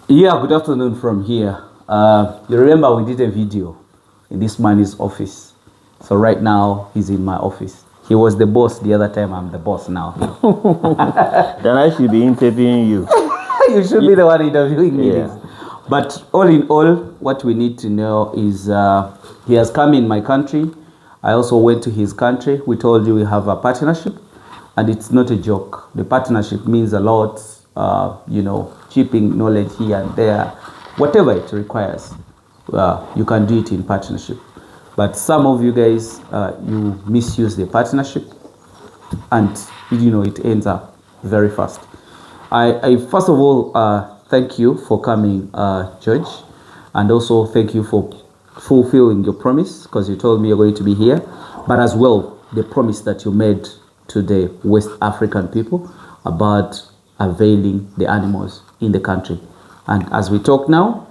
Yeah, good afternoon from here. You remember we did a video in this man's office. So right now he's in my office. He was the boss the other time. I'm the boss now. Then I should be interviewing you. You should be the one interviewing me. Yeah. But all in all, what we need to know is he has come in my country. I also went to his country. We told you we have a partnership, and it's not a joke. The partnership means a lot. Shipping knowledge here and there, whatever it requires, you can do it in partnership. But some of you guys, you misuse the partnership, and it ends up very fast. I first of all thank you for coming, George, and also thank you for fulfilling your promise, because you told me you're going to be here, but as well the promise that you made to the West African people about availing the animals in the country. And as we talk now,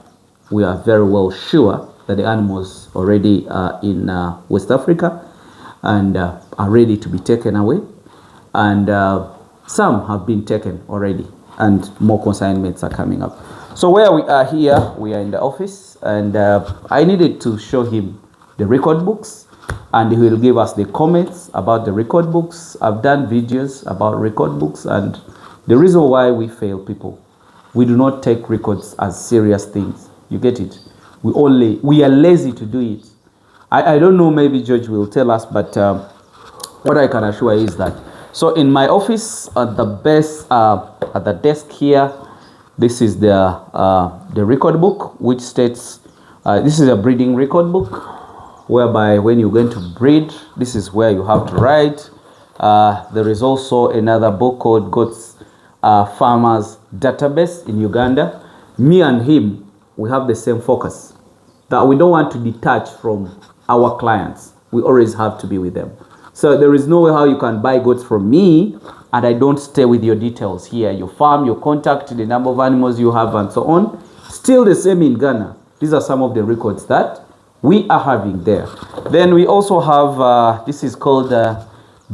we are very well sure that the animals already are in West Africa and are ready to be taken away. And some have been taken already, and more consignments are coming up. So where we are here, we are in the office, and I needed to show him the record books, and he will give us the comments about the record books. I've done videos about record books, and the reason why we fail people, we do not take records as serious things. You get it? We are lazy to do it. I don't know, maybe George will tell us, but what I can assure you is that. So in my office, at the desk here, this is the record book, which states, this is a breeding record book, whereby when you're going to breed, this is where you have to write. There is also another book called Goats Farmers Database in Uganda. Me and him, we have the same focus, that we don't want to detach from our clients. We always have to be with them. So there is no way how you can buy goats from me and I don't stay with your details here, your farm, your contact, the number of animals you have, and so on. Still the same in Ghana. These are some of the records that we are having there. Then we also have, this is called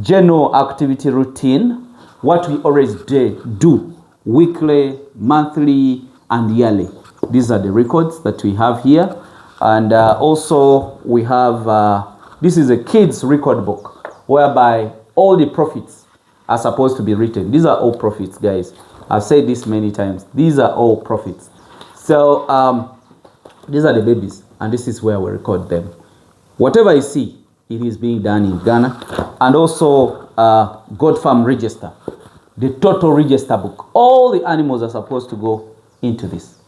general activity routine, what we always do weekly, monthly, and yearly. These are the records that we have here. And also we have, this is a kids record book, whereby all the profits are supposed to be written. These are all profits, guys. I've said this many times. These are all profits. So these are the babies, and this is where we record them. Whatever you see, it is being done in Ghana. And also goat farm register, the total register book. All the animals are supposed to go into this.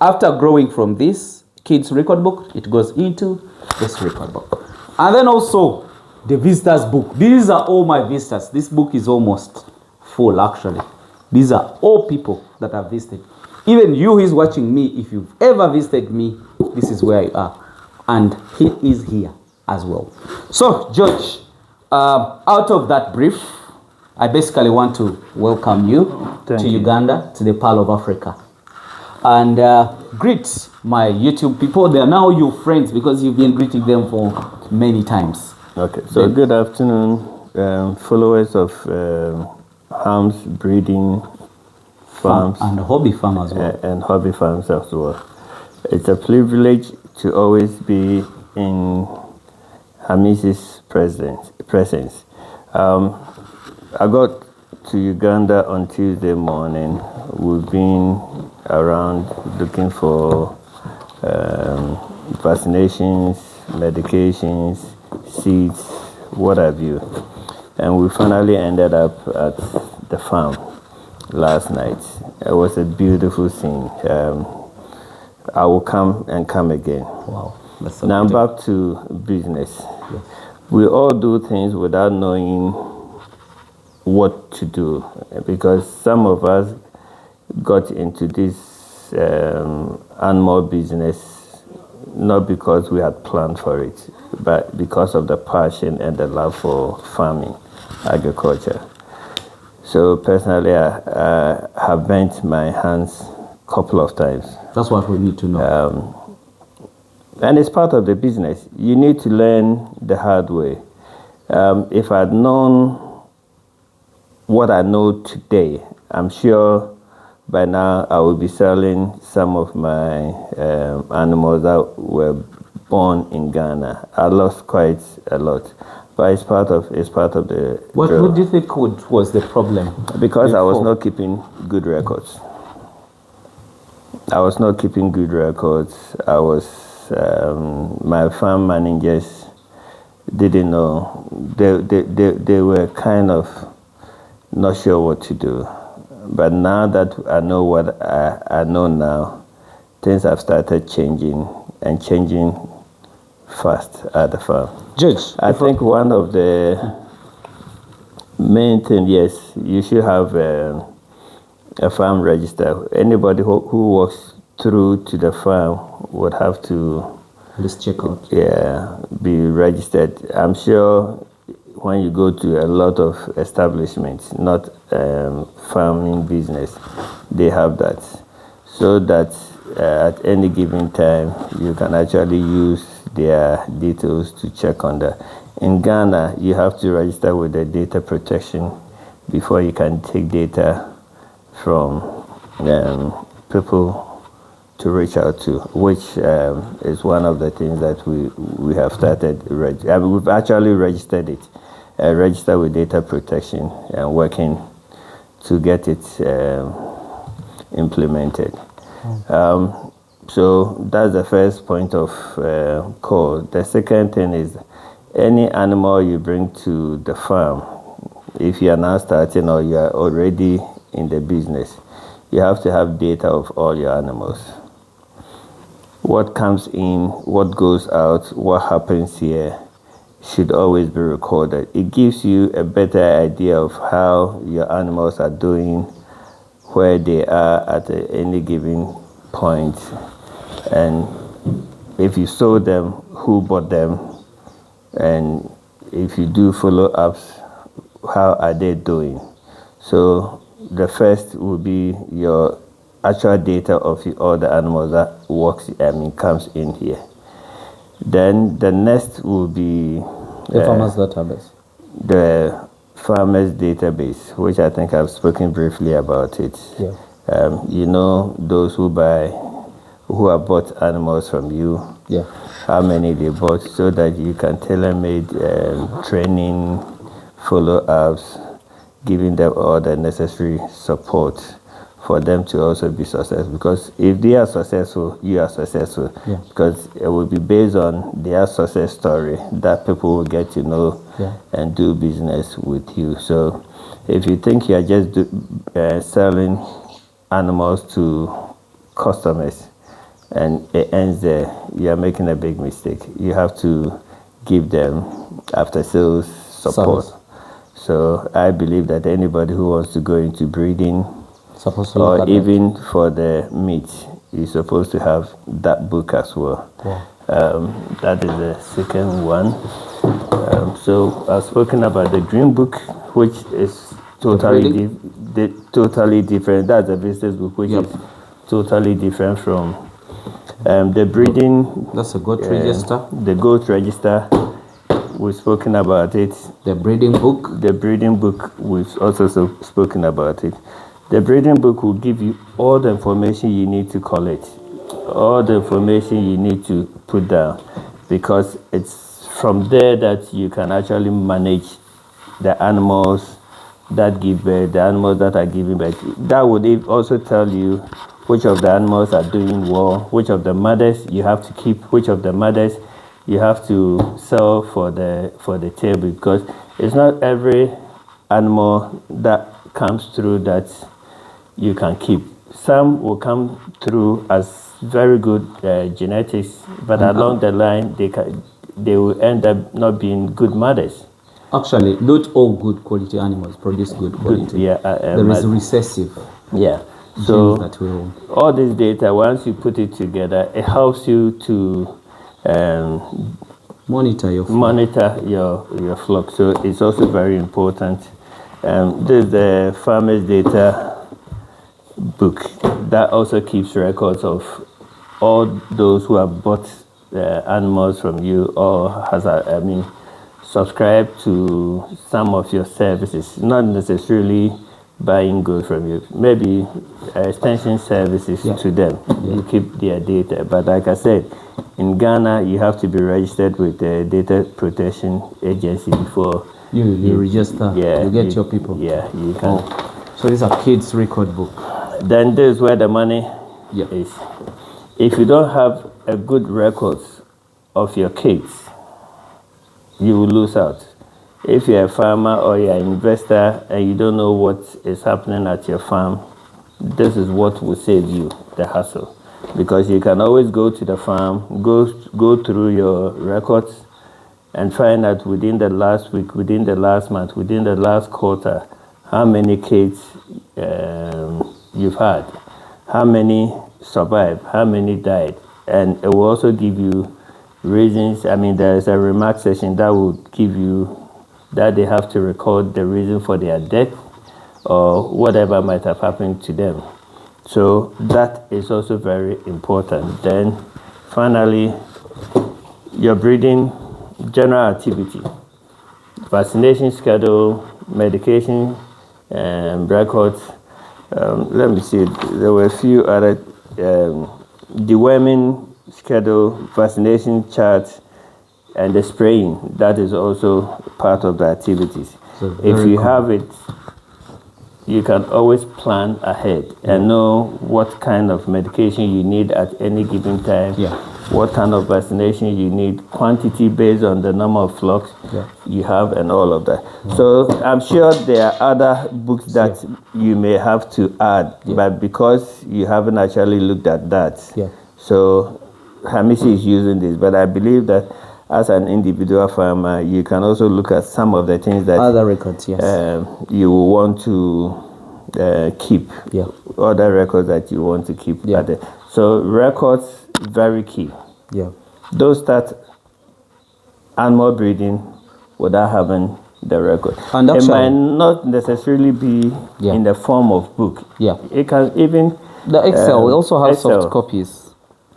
After growing from this kids record book, it goes into this record book. And then also the visitors book. These are all my visitors. This book is almost full, actually. These are all people that have visited. Even you who is watching me, if you've ever visited me, this is where you are. And he is here as well. So, George, out of that brief, I basically want to welcome you to Uganda, to the Pearl of Africa. And greet my YouTube people. They are now your friends because you've been greeting them for many times. Okay, so good afternoon, followers of hams, breeding farms. And hobby farm as well. And hobby farms as well. It's a privilege to always be in Hamisis' presence. I got to Uganda on Tuesday morning. We've been around looking for vaccinations, medications, seeds, what have you. And we finally ended up at the farm last night. It was a beautiful scene. I will come again. Wow. That's so now back to business. Yeah. We all do things without knowing what to do, because some of us got into this animal business not because we had planned for it, but because of the passion and the love for farming, agriculture. So personally, I have bent my hands a couple of times. That's what we need to know. And it's part of the business. You need to learn the hard way. If I'd known what I know today, I'm sure by now I will be selling some of my animals that were born in Ghana. I lost quite a lot, but it's part of the What drill. do you think was the problem? Because I was before? not keeping good records. I was not keeping good records. I was my farm managers didn't know. They were kind of not sure what to do. But now that I know what I know now, things have started changing and changing fast at the farm. Judge, I think one of the main things, yes, you should have a farm register. Anybody who walks through to the farm would have to let's check out. be registered. I'm sure when you go to a lot of establishments, not farming business, they have that, so that at any given time you can actually use their details to check on that. In Ghana, you have to register with the data protection before you can take data from people to reach out to, which is one of the things that we have started. We've actually registered it, registered with data protection, and working to get it implemented. So that's the first point of call. The second thing is any animal you bring to the farm, if you are now starting or you are already in the business, you have to have data of all your animals. What comes in, what goes out, what happens here should always be recorded. It gives you a better idea of how your animals are doing, where they are at any given point, and if you sold them, who bought them, and if you do follow-ups, how are they doing. So the first will be your actual data of all the animals that comes in here. Then the next will be The farmers database. the farmers database, which I think I've spoken briefly about it. Yeah. You know, those who have bought animals from you, Yeah. how many they bought, so that you can tailor-made training, follow-ups, giving them all the necessary support for them to also be successful. Because if they are successful, you are successful. Yeah. Because it will be based on their success story that people will get to know and do business with you. So if you think you are just selling animals to customers and it ends there, you are making a big mistake. You have to give them after-sales support. So I believe that anybody who wants to go into breeding, or even for the meat, you're supposed to have that book as well. That is the second one. So I've spoken about the green book, which is totally different. That's a business book, which is totally different from the breeding. That's a goat register. The goat register, we've spoken about it. The breeding book, we've also spoken about it. The breeding book will give you all the information you need to collect, all the information you need to put down, because it's from there that you can actually manage the animals that give birth, the animals that are giving birth. That would also tell you which of the animals are doing well, which of the mothers you have to keep, which of the mothers you have to sell for the table, because it's not every animal that comes through that you can keep. Some will come through as very good genetics, but along the line they will end up not being good mothers. Actually, not all good quality animals produce good quality. There is recessive. So all this data, once you put it together, it helps you to monitor your flock. So it's also very important. There's the farmers data book that also keeps records of all those who have bought animals from you, or subscribed to some of your services, not necessarily buying gold from you. Maybe extension services to them. You keep their data. But like I said, in Ghana, you have to be registered with the Data Protection Agency before you register. You get your people. Yeah, you can. So these are kids' record book. Then this is where the money is. If you don't have a good records of your kids, you will lose out. If you're a farmer or you're an investor and you don't know what is happening at your farm, this is what will save you the hassle. Because you can always go to the farm, go through your records and find out within the last week, within the last month, within the last quarter, how many kids you've had, how many survived, how many died. And it will also give you reasons. I mean, there's a remark section that will give you that they have to record the reason for their death or whatever might have happened to them. So that is also very important. Then finally, your breeding general activity, vaccination schedule, medication records. Let me see, there were a few other deworming schedule, vaccination charts, and the spraying. That is also part of the activities. So if you have it, you can always plan ahead and know what kind of medication you need at any given time, what kind of vaccination you need, quantity based on the number of flocks you have, and all of that. So I'm sure there are other books that you may have to add, but because you haven't actually looked at that, so Hamisi is using this, but I believe that as an individual farmer, you can also look at some of the things that other records, you will want to keep. Other records that you want to keep. So records, very key. Don't start animal breeding without having the record. And it might not necessarily be in the form of book. It can even the Excel. We also have soft copies.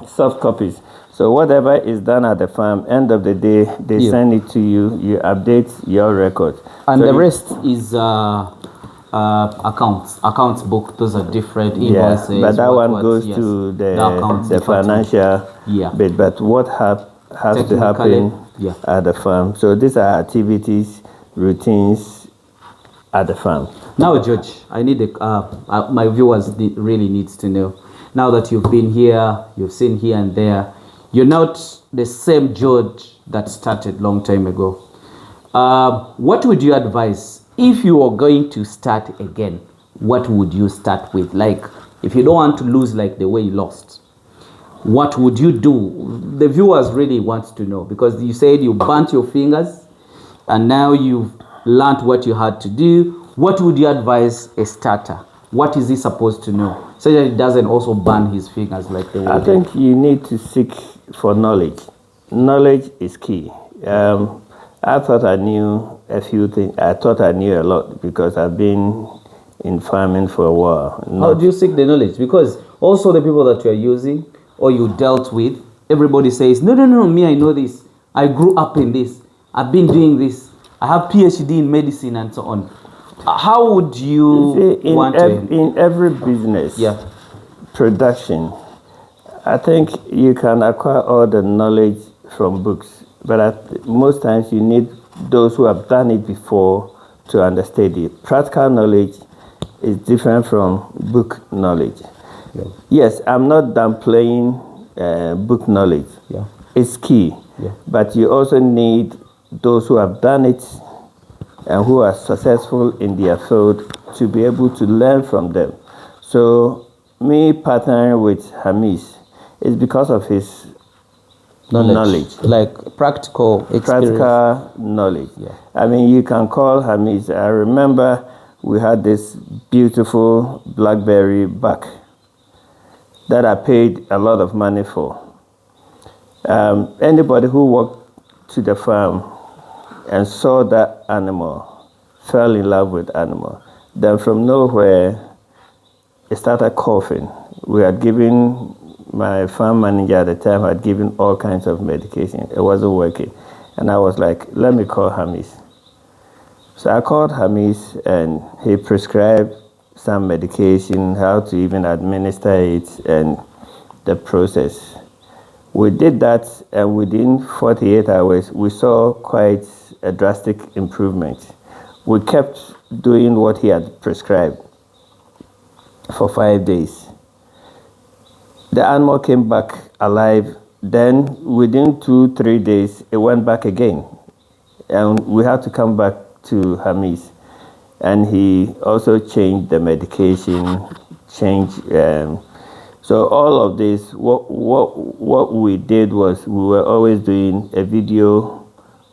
Soft copies. So whatever is done at the farm, end of the day, they send it to you. You update your record, and so the rest is accounts book. Those are different invoices. But that one goes to the financial bit. But what has to happen at the farm? So these are activities, routines at the farm. Now, George, I need my viewers really needs to know. Now that you've been here, you've seen here and there. You're not the same George that started long time ago. What would you advise if you were going to start again? What would you start with? Like, if you don't want to lose like the way you lost, what would you do? The viewers really want to know, because you said you burnt your fingers and now you've learned what you had to do. What would you advise a starter? What is he supposed to know so that he doesn't also burn his fingers like the way I think you need to seek for knowledge. Knowledge is key. I thought I knew a few things. I thought I knew a lot because I've been in farming for a while. How do you seek the knowledge? Because also the people that you're using or you dealt with, everybody says, no, me, I know this. I grew up in this. I've been doing this. I have PhD in medicine and so on. How would you want to? In every business, production, I think you can acquire all the knowledge from books, but most times you need those who have done it before to understand it. Practical knowledge is different from book knowledge. Yes, I'm not downplaying book knowledge. It's key, but you also need those who have done it and who are successful in their field to be able to learn from them. So me partnering with Hamis is because of his knowledge. Like practical experience. Practical knowledge. I mean, you can call Hamis. I remember we had this beautiful blackberry buck that I paid a lot of money for. Anybody who walked to the farm and saw that animal, fell in love with animal. Then from nowhere, it started coughing. We had given, my farm manager at the time had given all kinds of medication. It wasn't working. And I was like, let me call Hamis. So I called Hamis and he prescribed some medication, how to even administer it, and the process. We did that, and within 48 hours, we saw quite a drastic improvement. We kept doing what he had prescribed for 5 days. The animal came back alive. Then within 2-3 days, it went back again. And we had to come back to Hamis. And he also changed the medication, so all of this, what we did was we were always doing a video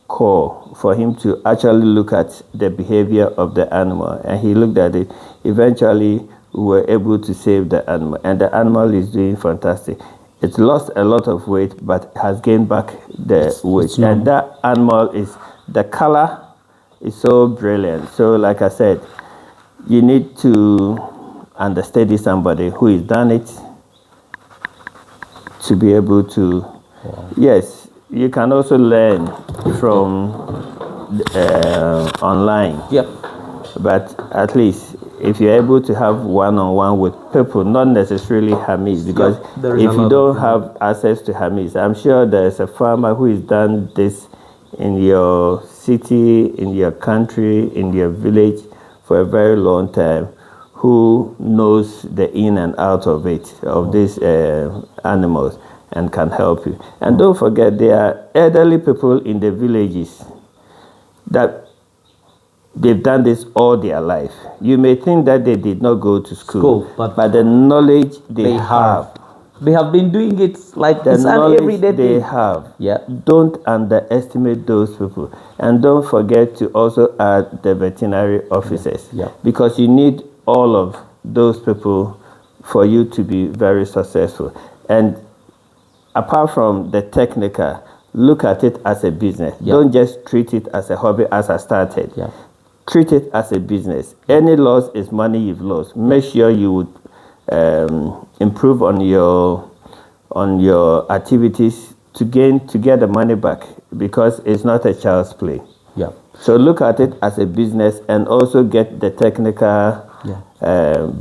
call for him to actually look at the behavior of the animal. And he looked at it. Eventually, we were able to save the animal. And the animal is doing fantastic. It's lost a lot of weight, but has gained back the weight. And that animal the color is so brilliant. So like I said, you need to understudy somebody who has done it to be able to, yes, you can also learn from online. Yep. But at least if you're able to have one-on-one with people, not necessarily Hamis, because if you don't have access to Hamis, I'm sure there's a farmer who has done this in your city, in your country, in your village for a very long time, who knows the in and out of it, of these animals, and can help you. And don't forget, there are elderly people in the villages that they've done this all their life. You may think that they did not go to school, but the knowledge they have. They have been doing it like The it's an knowledge everyday they thing. have. Yeah. Don't underestimate those people. And don't forget to also add the veterinary officers. Yeah. Because you need all of those people for you to be very successful. And apart from the technical, look at it as a business. Yeah. Don't just treat it as a hobby as I started. Yeah. Treat it as a business. Any loss is money you've lost. Make sure you would improve on your activities to get the money back, because it's not a child's play. Yeah. So look at it as a business, and also get the technical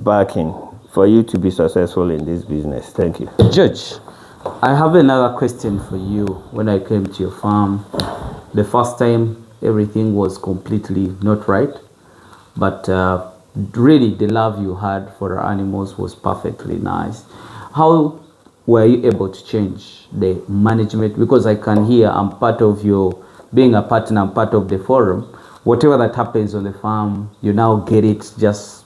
backing for you to be successful in this business. Thank you. Judge, I have another question for you. When I came to your farm, the first time everything was completely not right, but really the love you had for our animals was perfectly nice. How were you able to change the management? Because I can hear, I'm part of your, being a partner, I'm part of the forum. Whatever that happens on the farm, you now get it just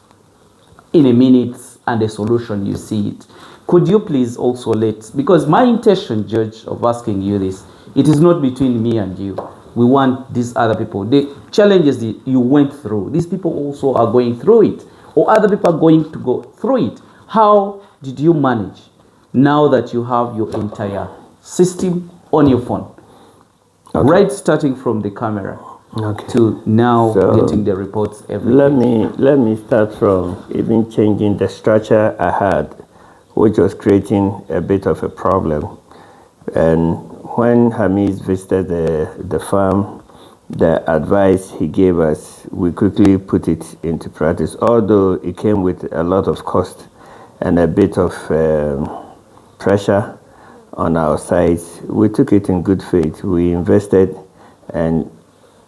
in a minute, and the solution, you see it. Could you please also because my intention, Judge, of asking you this, it is not between me and you. We want these other people, the challenges that you went through, these people also are going through it, or other people are going to go through it. How did you manage now that you have your entire system on your phone? Okay. Right, starting from the camera to now getting the reports every day. Let me start from even changing the structure I had, which was creating a bit of a problem. And when Hamis visited the farm, the advice he gave us, we quickly put it into practice, although it came with a lot of cost and a bit of pressure on our sides. We took it in good faith. We invested, and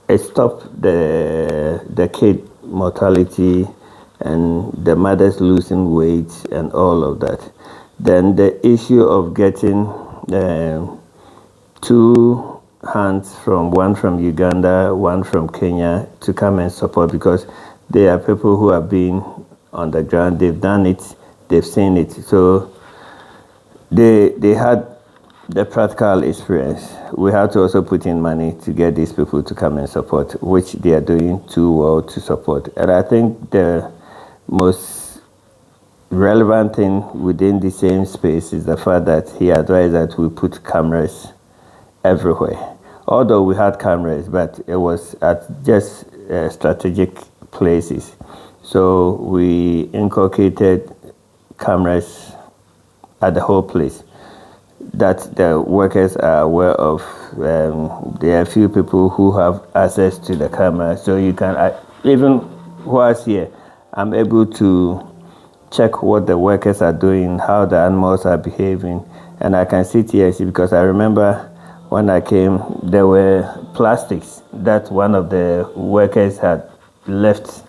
it stopped the kid mortality and the mothers losing weight and all of that. Then the issue of getting 2 hands, one from Uganda, one from Kenya, to come and support, because they are people who have been on the ground, they've done it, they've seen it. So they had the practical experience. We had to also put in money to get these people to come and support, which they are doing too well to support. And I think the most relevant thing within the same space is the fact that he advised that we put cameras everywhere. Although we had cameras, but it was at just strategic places. So we inculcated cameras at the whole place that the workers are aware of. There are a few people who have access to the camera, so you can, even whilst here, I'm able to check what the workers are doing, how the animals are behaving, and I can sit here because I remember when I came, there were plastics that one of the workers had left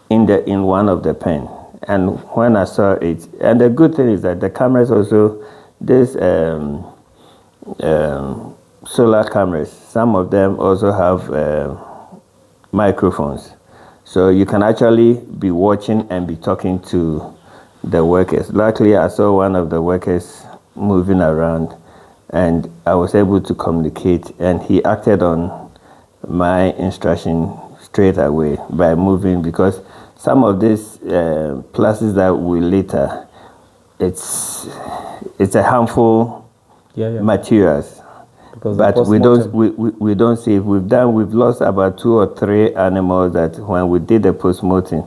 in one of the pen. And when I saw it, and the good thing is that the cameras also, this solar cameras, some of them also have microphones. So you can actually be watching and be talking to the workers. Luckily, I saw one of the workers moving around and I was able to communicate, and he acted on my instruction straight away by moving, because some of these plastics that we litter, it's a harmful materials. Because but we don't see it. We've lost about 2 or 3 animals that when we did the post-mortem,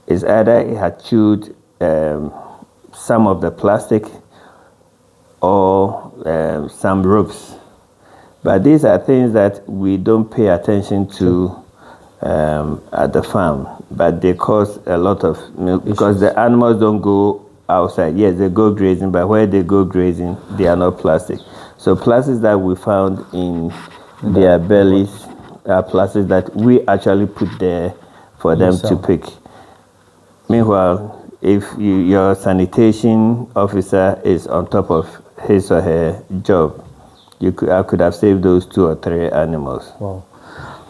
it's either it had chewed some of the plastic or some ropes. But these are things that we don't pay attention to at the farm, but they cause a lot of milk because the animals don't go outside. Yes, they go grazing, but where they go grazing, they are not plastic. So plastics that we found in their bellies are plastics that we actually put there for them to pick. Meanwhile, if your sanitation officer is on top of his or her job, I could have saved those 2 or 3 animals. Wow.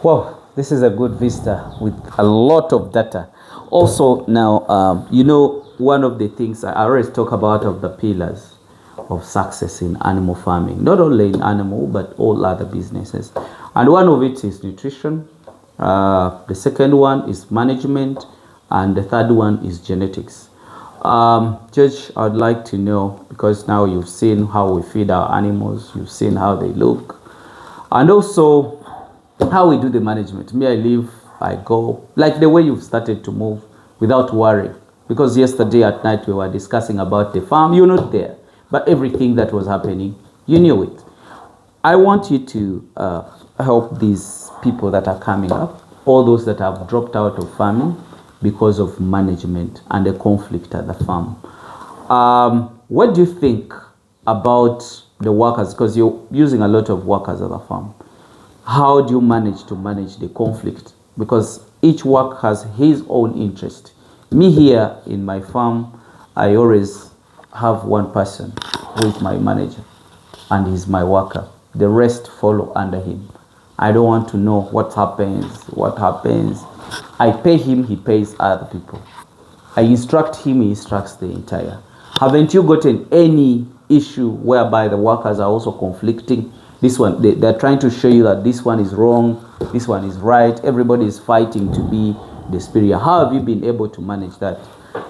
Wow, this is a good vista with a lot of data. Also, now, one of the things I always talk about of the pillars of success in animal farming, not only in animal, but all other businesses. And one of it is nutrition. The second one is management. And the third one is genetics. Judge, I'd like to know, because now you've seen how we feed our animals, you've seen how they look, and also how we do the management. Me, I live, I go, like the way you've started to move without worry. Because yesterday at night we were discussing about the farm. You're not there, but everything that was happening, you knew it. I want you to help these people that are coming up, all those that have dropped out of farming because of management and the conflict at the farm. What do you think about the workers? Because you're using a lot of workers at the farm. How do you manage to manage the conflict? Because each work has his own interest. Me here in my farm, I always have one person who is my manager and he's my worker. The rest follow under him. I don't want to know what happens. I pay him, he pays other people. I instruct him, he instructs the entire. Haven't you gotten any issue whereby the workers are also conflicting? This one, they're trying to show you that this one is wrong, this one is right. Everybody is fighting to be the superior. How have you been able to manage that?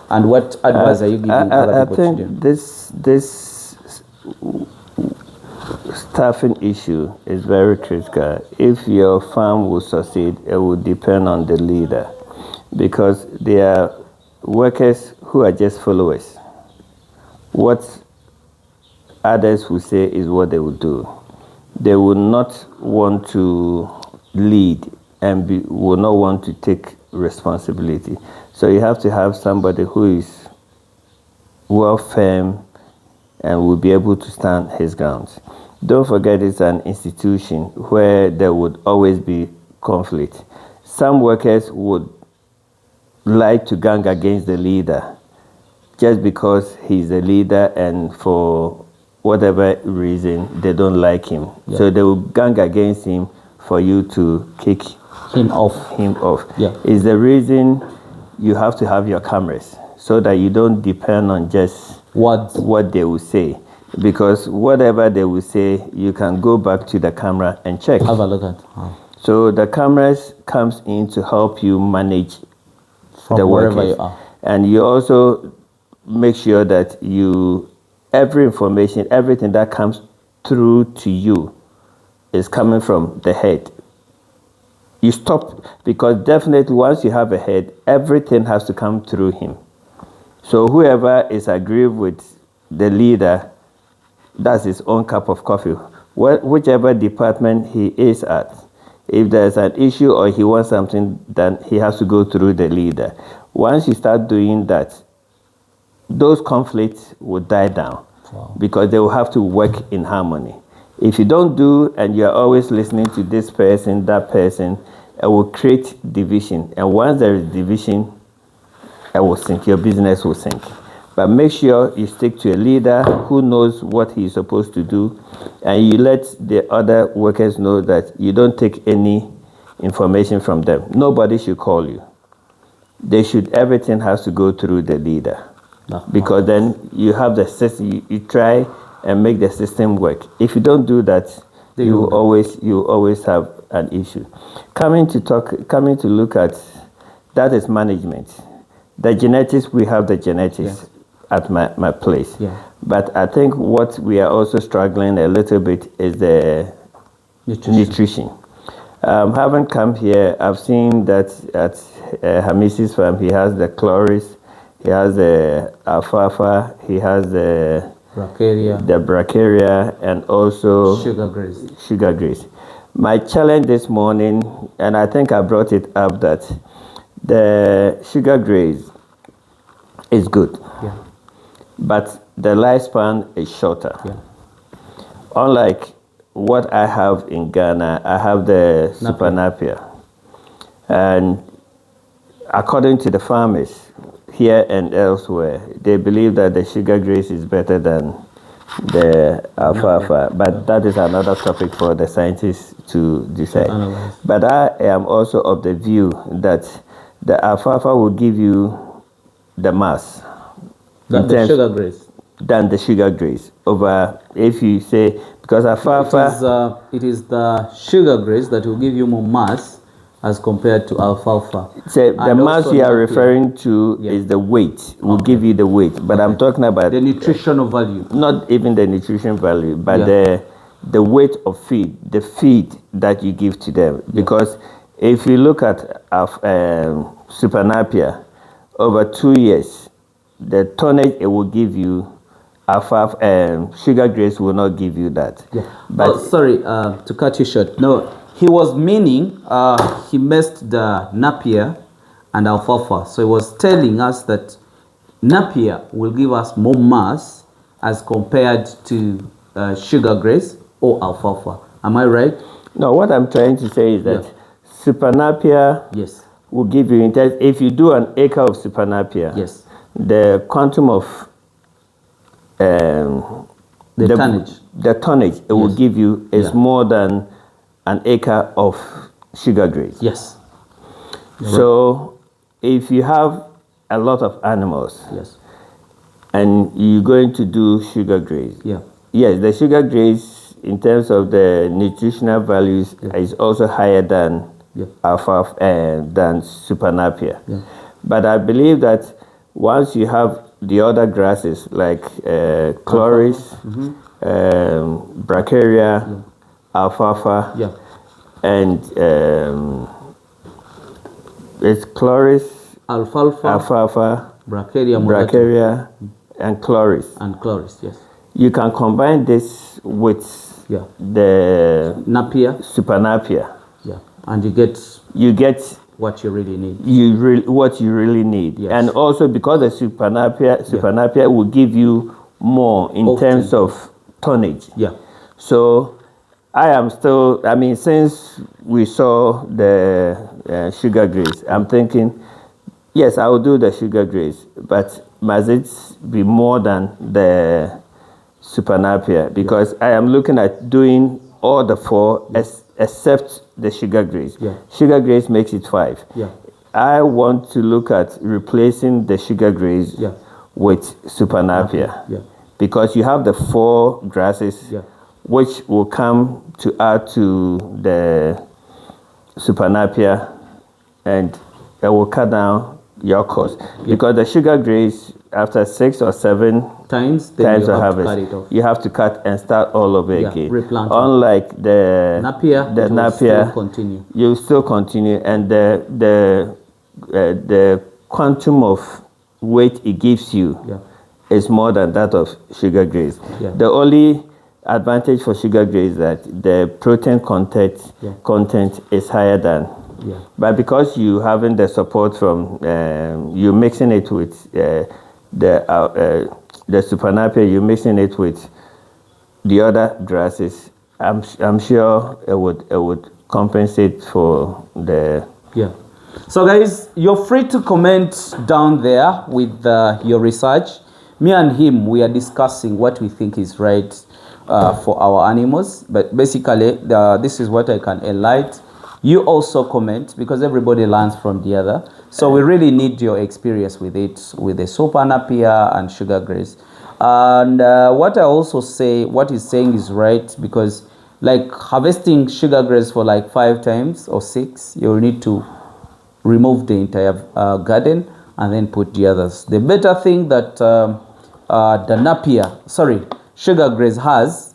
And what advice are you giving other people to do? This staffing issue is very critical. If your farm will succeed, it will depend on the leader, because there are workers who are just followers. What others will say is what they will do. They will not want to lead and will not want to take responsibility. So you have to have somebody who is well firm and will be able to stand his grounds. Don't forget, it's an institution where there would always be conflict. Some workers would like to gang against the leader just because he's the leader, and for whatever reason they don't like him. Yeah. So they will gang against him for you to kick him off. Yeah. It's the reason you have to have your cameras, so that you don't depend on just what they will say. Because whatever they will say, you can go back to the camera and check. Have a look at. Oh. So the cameras comes in to help you manage from the wherever workers. You are. And you also make sure that every information, everything that comes through to you is coming from the head. You stop, because definitely once you have a head, everything has to come through him. So whoever is aggrieved with the leader, that's his own cup of coffee. Whichever department he is at, if there's an issue or he wants something, then he has to go through the leader. Once you start doing that, those conflicts will die down. Wow. Because they will have to work in harmony. If you don't do, and you're always listening to this person, that person, it will create division. And once there is division, it will sink. Your business will sink. But make sure you stick to a leader who knows what he's supposed to do, and you let the other workers know that you don't take any information from them. Nobody should call you. Everything has to go through the leader. Because then you have the system, you try and make the system work. If you don't do that, you always have an issue. Coming to look at, that is management. The genetics, we have the genetics at my place. Yeah. But I think what we are also struggling a little bit is the nutrition. Having come here, I've seen that at Hamis's farm, he has the chloris, he has the alfalfa, he has the bracharia, and also sugergraze. My challenge this morning, and I think I brought it up, that the sugergraze is good, but the lifespan is shorter. Unlike what I have in Ghana, I have the super nappier, and according to the farmers here and elsewhere, they believe that the sugergraze is better than the alfalfa, but that is another topic for the scientists to decide. But I am also of the view that the alfalfa will give you the mass than the sugergraze. Over, if you say, because alfalfa, it is the sugergraze that will give you more mass as compared to alfalfa. So the mass you are referring to is the weight, will give you the weight. But I'm talking about the nutritional value. Not even the nutrition value, but the weight of feed, the feed that you give to them. Because if you look at super nappier, over 2 years, the tonnage it will give you, sugergraze will not give you that. But sorry to cut you short. No, he was meaning he missed the nappier and alfalfa. So he was telling us that nappier will give us more mass as compared to sugergraze or alfalfa. Am I right? No, what I'm trying to say is that super nappier will give you, if you do an acre of super nappier, the quantum of the tonnage it will give you is more than an acre of sugergraze. So if you have a lot of animals and you're going to do sugergraze, yes, the sugergraze in terms of the nutritional values is also higher than alfalfa and than super nappier. But I believe that once you have the other grasses like chloris, bracharia, alfalfa, and it's chloris, alfalfa, bracharia, and chloris. You can combine this with the nappier, super nappier, and you get what you really need. What you really need, and also because the super nappier will give you more in terms of tonnage. So I am still, since we saw the sugergraze, I'm thinking, yes, I will do the sugergraze, but must it be more than the super nappier? Because I am looking at doing all the four except the sugergraze. Sugergraze makes it 5. I want to look at replacing the sugergraze with super nappier, because you have the 4 grasses which will come to add to the super nappier, and it will cut down your cost. Because the sugergraze, after 6 or 7 times of harvest, you have to cut and start all over again. Unlike the nappier, you still continue, and the quantum of weight it gives you is more than that of sugergraze. The only advantage for sugergraze is that the protein content is higher than Yeah. But because you having the support from, you're mixing it with the super napier, you're mixing it with the other grasses. I'm sure it would compensate for the. Yeah. So guys, you're free to comment down there with your research. Me and him, we are discussing what we think is right for our animals. But basically, this is what I can enlighten. You also comment, because everybody learns from the other. So we really need your experience with it, with the super napier and sugergraze. And what I also say, what he's saying is right, because like harvesting sugergraze for like 5 times or 6, you'll need to remove the entire garden and then put the others. The better thing that the sugergraze has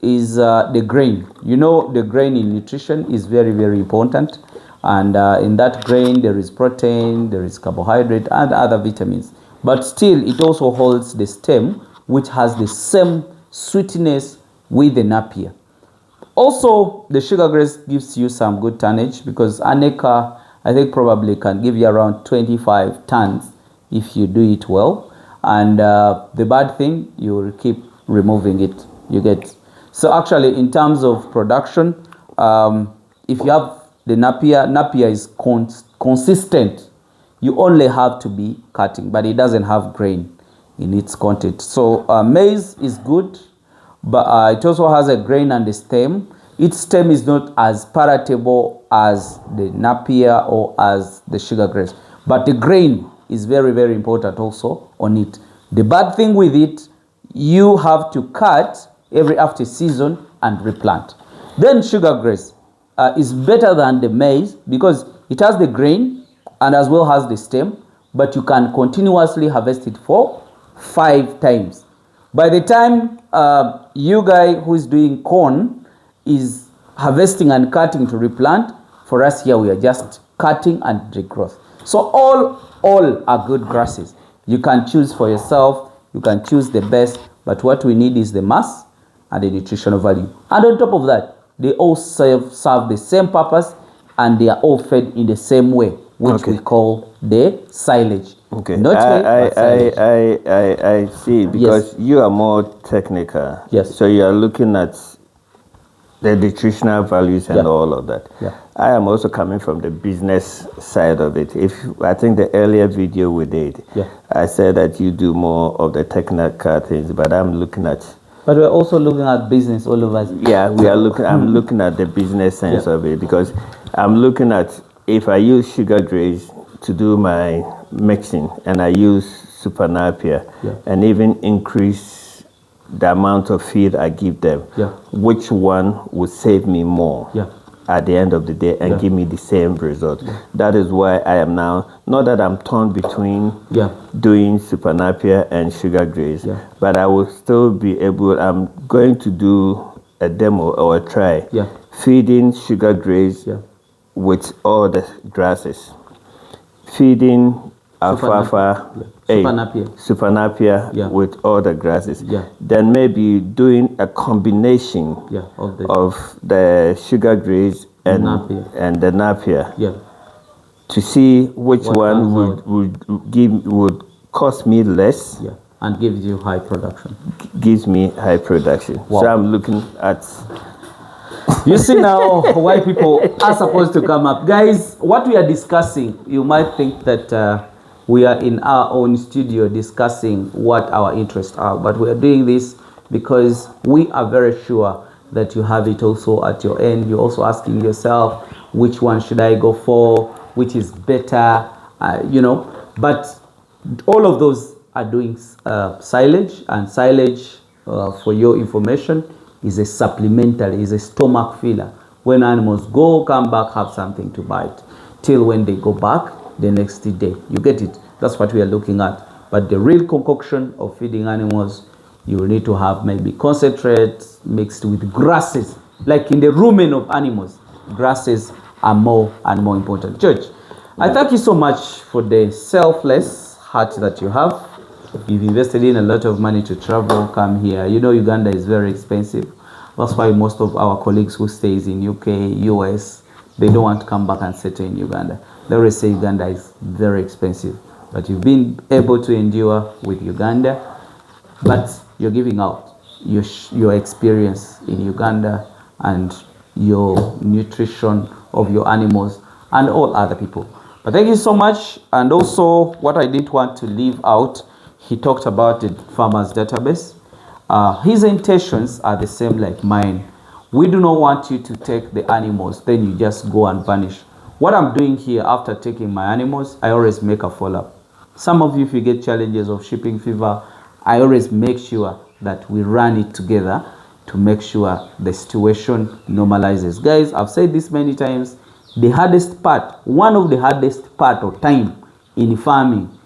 is the grain. You know, the grain in nutrition is very, very important. And in that grain, there is protein, there is carbohydrate, and other vitamins. But still, it also holds the stem, which has the same sweetness with the nappier. Also, the sugergraze gives you some good tonnage, because an acre, I think, probably can give you around 25 tons if you do it well. And the bad thing, you will keep removing it. You get. So actually, in terms of production, if you have the napier is consistent. You only have to be cutting, but it doesn't have grain in its content. So maize is good, but it also has a grain and a stem. Its stem is not as palatable as the napier or as the sugergraze, but the grain is very, very important also on it. The bad thing with it, you have to cut every after season and replant. Then sugergraze is better than the maize because it has the grain and as well has the stem, but you can continuously harvest it for 5 times. By the time you guy who is doing corn is harvesting and cutting to replant, for us here we are just cutting and regrowth. So all are good grasses. You can choose for yourself, you can choose the best, but what we need is the mass and the nutritional value. And on top of that, they all serve the same purpose and they are all fed in the same way, which we call the silage. Okay, Not I see, because you are more technical. Yes. So you are looking at the nutritional values and all of that. Yeah. I am also coming from the business side of it. I think the earlier video we did, I said that you do more of the technical things, but I'm looking at. But we're also looking at business all of us. Yeah, we are looking. I'm looking at the business sense of it, because I'm looking at if I use sugergraze to do my mixing and I use super napier and even increase the amount of feed I give them, which one would save me more at the end of the day and give me the same result? That is why I am now, not that I'm torn between doing super napier and sugergraze, but I will still be able, I'm going to do a demo or a try feeding sugergraze with all the grasses, feeding alfalfa, super napier with all the grasses. Then maybe doing a combination of the sugergraze and the napier to see which one would cost me less and gives you high production. Gives me high production. So I'm looking at. You see now why people are supposed to come up. Guys, what we are discussing, you might think that we are in our own studio discussing what our interests are, but we are doing this because we are very sure that you have it also at your end. You're also asking yourself, which one should I go for? Which is better? But all of those are doing silage, and silage, for your information, is a supplementary, is a stomach filler. When animals come back, have something to bite, till when they go back the next day. You get it? That's what we are looking at. But the real concoction of feeding animals, you will need to have maybe concentrates mixed with grasses. Like in the rumen of animals, grasses are more and more important. George, I thank you so much for the selfless heart that you have. You've invested in a lot of money to travel, come here. You know Uganda is very expensive. That's why most of our colleagues who stays in UK, US, they don't want to come back and settle in Uganda. They always say Uganda is very expensive. But you've been able to endure with Uganda, but you're giving out your experience in Uganda and your nutrition of your animals and all other people. But thank you so much. And also, what I didn't want to leave out, he talked about the farmers database. His intentions are the same like mine. We do not want you to take the animals, then you just go and vanish. What I'm doing here after taking my animals, I always make a follow-up. Some of you, if you get challenges of shipping fever, I always make sure that we run it together to make sure the situation normalizes. Guys, I've said this many times, the hardest part, one of the hardest part of time in farming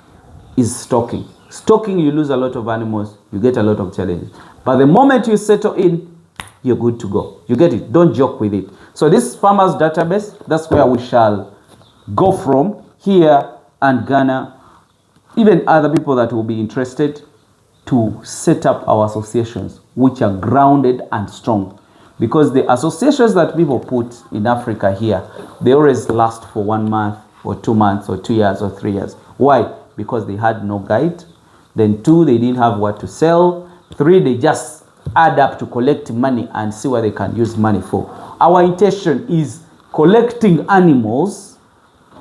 is stocking. Stocking, you lose a lot of animals, you get a lot of challenges. But the moment you settle in, you're good to go. You get it? Don't joke with it. So this farmers database, that's where we shall go from here and Ghana, even other people that will be interested to set up our associations, which are grounded and strong. Because the associations that people put in Africa here, they always last for 1 month or 2 months or 2 years or 3 years. Why? Because they had no guide. Then 2, they didn't have what to sell. 3, they just add up to collect money and see what they can use money for. Our intention is collecting animals,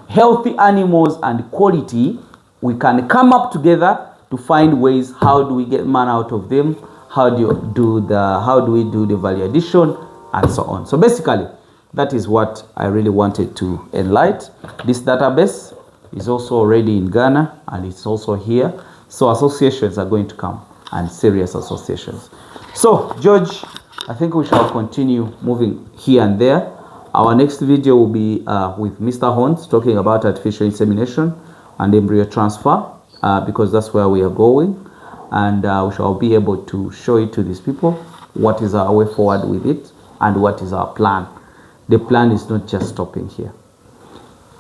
healthy animals and quality. We can come up together to find ways, how do we get money out of them? How do we do the value addition and so on. So basically, that is what I really wanted to enlighten. This database is also already in Ghana and it's also here. So associations are going to come, and serious associations. So George, I think we shall continue moving here and there. Our next video will be with Mr. Horns talking about artificial insemination and embryo transfer, because that's where we are going. And we shall be able to show it to these people, what is our way forward with it and what is our plan. The plan is not just stopping here.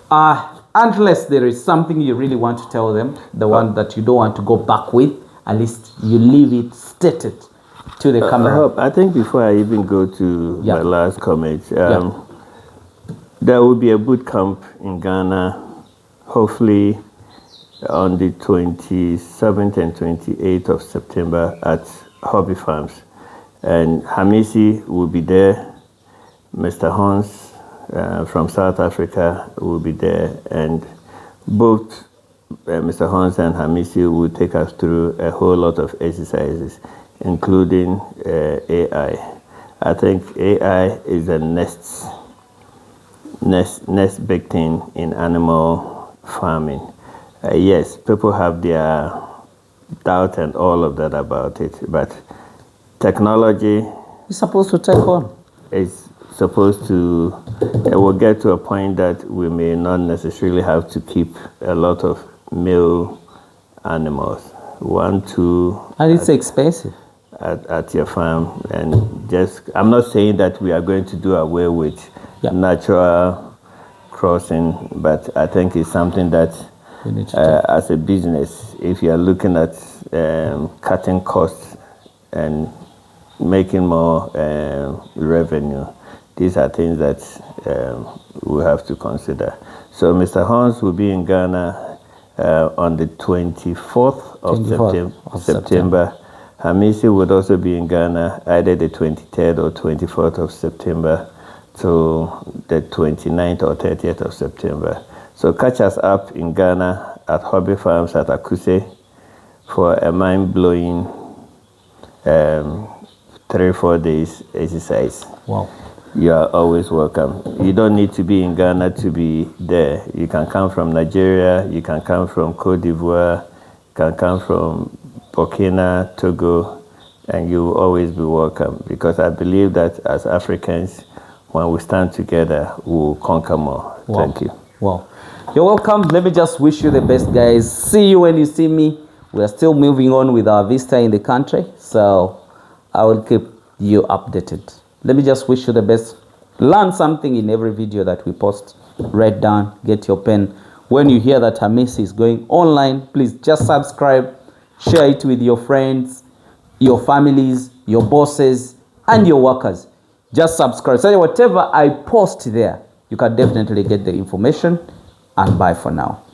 Unless there is something you really want to tell them, the one that you don't want to go back with, at least you leave it stated to the camera. I think before I even go to my last comment, there will be a boot camp in Ghana, hopefully on the 27th and 28th of September at Hobby Farms. And Hamisi will be there. Mr. Hans from South Africa will be there. And both Mr. Hans and Hamisi will take us through a whole lot of exercises, including AI. I think AI is the next big thing in animal farming. Yes, people have their doubt and all of that about it, but technology is supposed to take on. It's supposed to, it will get to a point that we may not necessarily have to keep a lot of male animals. 1, 2. And it's expensive. At your farm. And just, I'm not saying that we are going to do away with natural crossing, but I think it's something that as a business, if you are looking at cutting costs and making more revenue, these are things that we have to consider. So Mr. Hans will be in Ghana on the 24th of September. Hamisi would also be in Ghana either the 23rd or 24th of September to the 29th or 30th of September. So catch us up in Ghana at Hobby Farms at Akuse for a mind-blowing 3-4 days exercise. Wow. You are always welcome. You don't need to be in Ghana to be there. You can come from Nigeria, you can come from Cote d'Ivoire, you can come from Burkina, Togo, and you will always be welcome, because I believe that as Africans, when we stand together, we will conquer more. Wow. Thank you. Wow. You're welcome. Let me just wish you the best, guys. See you when you see me. We are still moving on with our vista in the country, so I will keep you updated. Let me just wish you the best. Learn something in every video that we post. Write down, get your pen. When you hear that Hamisi is going online, please just subscribe, share it with your friends, your families, your bosses, and your workers. Just subscribe. So whatever I post there, you can definitely get the information and buy for now.